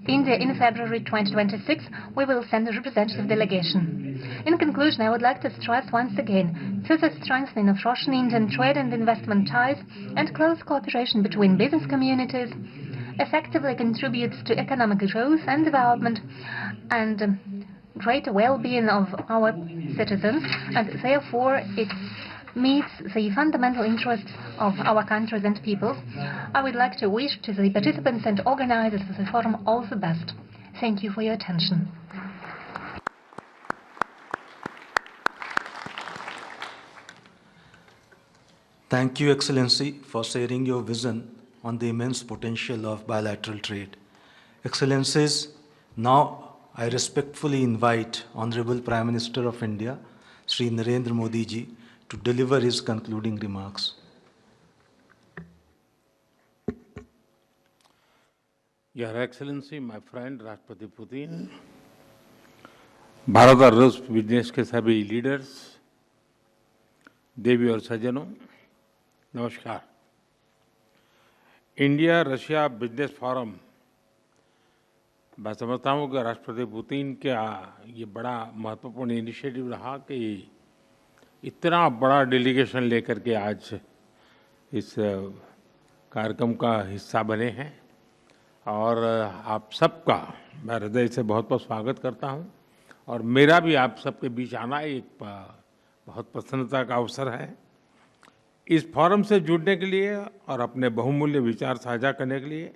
India in February 2026, we will send a representative delegation. In conclusion, I would like to stress once again further strengthening of Russian-Indian trade and investment ties and close cooperation between business communities effectively contributes to economic growth and development and greater well-being of our citizens, and therefore it meets the fundamental interests of our countries and peoples. I would like to wish to the participants and organizers of the forum all the best. Thank you for your attention. Thank you, Excellency, for sharing your vision on the immense potential of bilateral trade. Excellencies, now I respectfully invite Honorable Prime Minister of India, Shri Narendra Modi ji, to deliver his concluding remarks. Your Excellency, my friend राष्ट्रपति Putin, Bharat और रूस business के सभी leaders, देवी और सज्जनों, नमस्कार। India Russia business forum, मैं समझता हूँ कि राष्ट्रपति पुतिन का ये बड़ा महत्वपूर्ण इनिशिएटिव रहा कि इतना बड़ा डेलीगेशन लेकर के आज इस कार्यक्रम का हिस्सा बने हैं और आप सबका मैं हृदय से बहुत बहुत स्वागत करता हूं और मेरा भी आप सबके बीच आना एक बहुत प्रसन्नता का अवसर है। इस फोरम से जुड़ने के लिए और अपने बहुमूल्य विचार साझा करने के लिए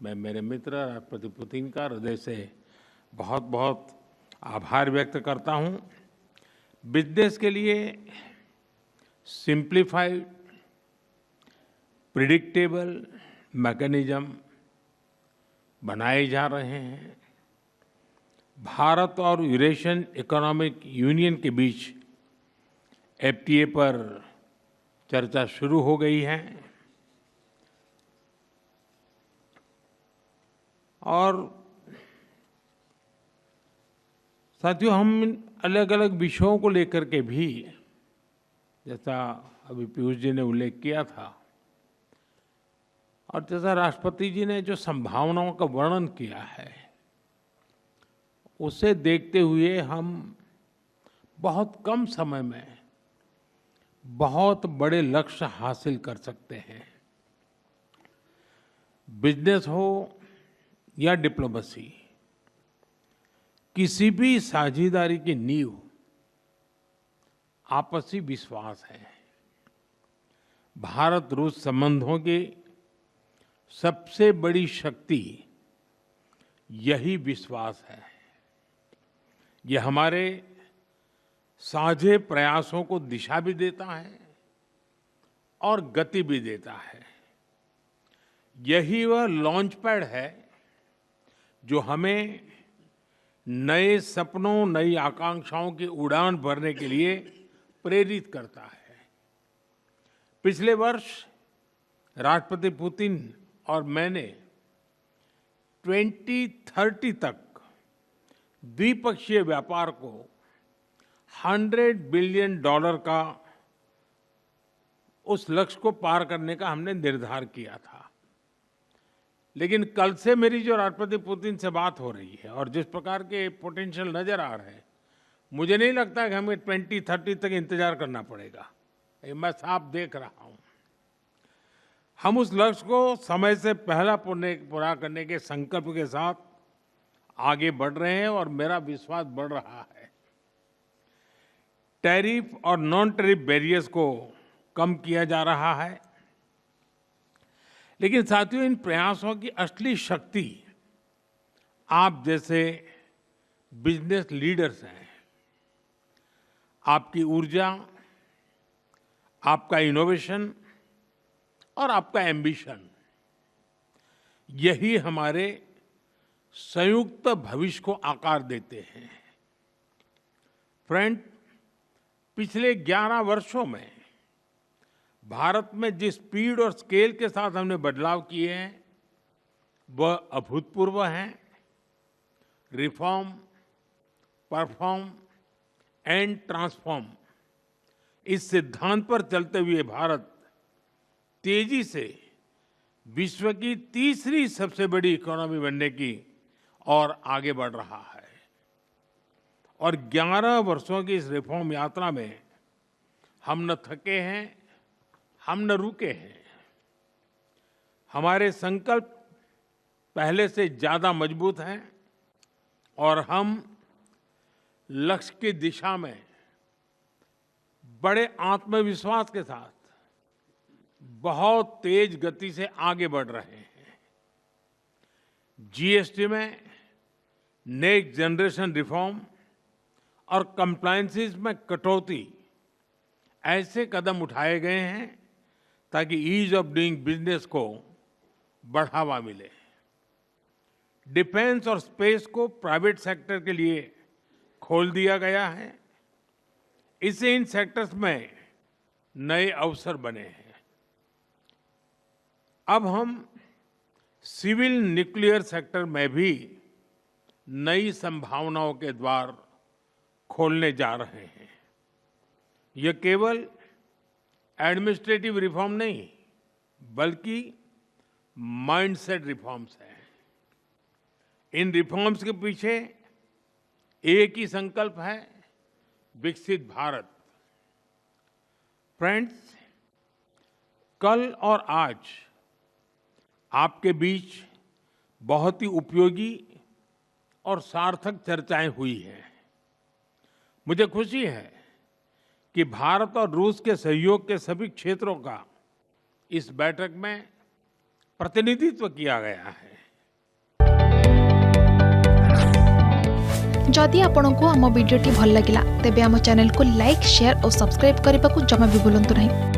मैं मेरे मित्र राष्ट्रपति पुतिन का हृदय से बहुत बहुत आभार व्यक्त करता हूं। बिजनेस के लिए सिंप्लीफाइड प्रिडिक्टेबल मैकेनिज्म बनाए जा रहे हैं। भारत और यूरेशियन इकोनॉमिक यूनियन के बीच एफटीए पर चर्चा शुरू हो गई है और साथियों, हम अलग अलग विषयों को लेकर के भी, जैसा अभी पीयूष जी ने उल्लेख किया था और जैसा राष्ट्रपति जी ने जो संभावनाओं का वर्णन किया है, उसे देखते हुए हम बहुत कम समय में बहुत बड़े लक्ष्य हासिल कर सकते हैं। बिजनेस हो या डिप्लोमेसी, किसी भी साझेदारी की नींव आपसी विश्वास है। भारत रूस संबंधों की सबसे बड़ी शक्ति यही विश्वास है। यह हमारे साझे प्रयासों को दिशा भी देता है और गति भी देता है। यही वह लॉन्च पैड है जो हमें नए सपनों, नई आकांक्षाओं की उड़ान भरने के लिए प्रेरित करता है। पिछले वर्ष राष्ट्रपति पुतिन और मैंने 2030 तक द्विपक्षीय व्यापार को $100 बिलियन का उस लक्ष्य को पार करने का हमने निर्धार किया था। लेकिन कल से मेरी जो राष्ट्रपति पुतिन से बात हो रही है और जिस प्रकार के पोटेंशियल नजर आ रहे हैं, मुझे नहीं लगता कि हमें 2030 तक इंतजार करना पड़ेगा। ये मैं साफ देख रहा हूं। हम उस लक्ष्य को समय से पहला पूरा करने के संकल्प के साथ आगे बढ़ रहे हैं और मेरा विश्वास बढ़ रहा है। टैरिफ और नॉन टैरिफ बैरियर्स को कम किया जा रहा है, लेकिन साथियों, इन प्रयासों की असली शक्ति आप जैसे बिजनेस लीडर्स हैं। आपकी ऊर्जा, आपका इनोवेशन और आपका एम्बिशन, यही हमारे संयुक्त भविष्य को आकार देते हैं। फ्रेंड, पिछले 11 वर्षों में भारत में जिस स्पीड और स्केल के साथ हमने बदलाव किए हैं, वह अभूतपूर्व हैं। रिफॉर्म, परफॉर्म एंड ट्रांसफॉर्म, इस सिद्धांत पर चलते हुए भारत तेजी से विश्व की तीसरी सबसे बड़ी इकोनॉमी बनने की और आगे बढ़ रहा है। और 11 वर्षों की इस रिफॉर्म यात्रा में हम न थके हैं, हम न रुके हैं। हमारे संकल्प पहले से ज्यादा मजबूत हैं और हम लक्ष्य की दिशा में बड़े आत्मविश्वास के साथ बहुत तेज गति से आगे बढ़ रहे हैं। जीएसटी में नेक्स्ट जनरेशन रिफॉर्म और कंप्लायंसेस में कटौती ऐसे कदम उठाए गए हैं ताकि ईज ऑफ डूइंग बिजनेस को बढ़ावा मिले। डिफेंस और स्पेस को प्राइवेट सेक्टर के लिए खोल दिया गया है। इससे इन सेक्टर्स में नए अवसर बने हैं। अब हम सिविल न्यूक्लियर सेक्टर में भी नई संभावनाओं के द्वार खोलने जा रहे हैं। यह केवल एडमिनिस्ट्रेटिव रिफॉर्म नहीं, बल्कि माइंडसेट रिफॉर्म्स हैं। इन रिफॉर्म्स के पीछे एक ही संकल्प है, विकसित भारत। फ्रेंड्स, कल और आज आपके बीच बहुत ही उपयोगी और सार्थक चर्चाएं हुई हैं। मुझे खुशी है कि भारत और रूस के सहयोग के सभी क्षेत्रों का इस बैठक में प्रतिनिधित्व किया गया है। जदि आपंक आम भिडी भल लगा तेब आम चैनल को लाइक, शेयर और सब्सक्राइब करने को जमा भी भूलु नहीं।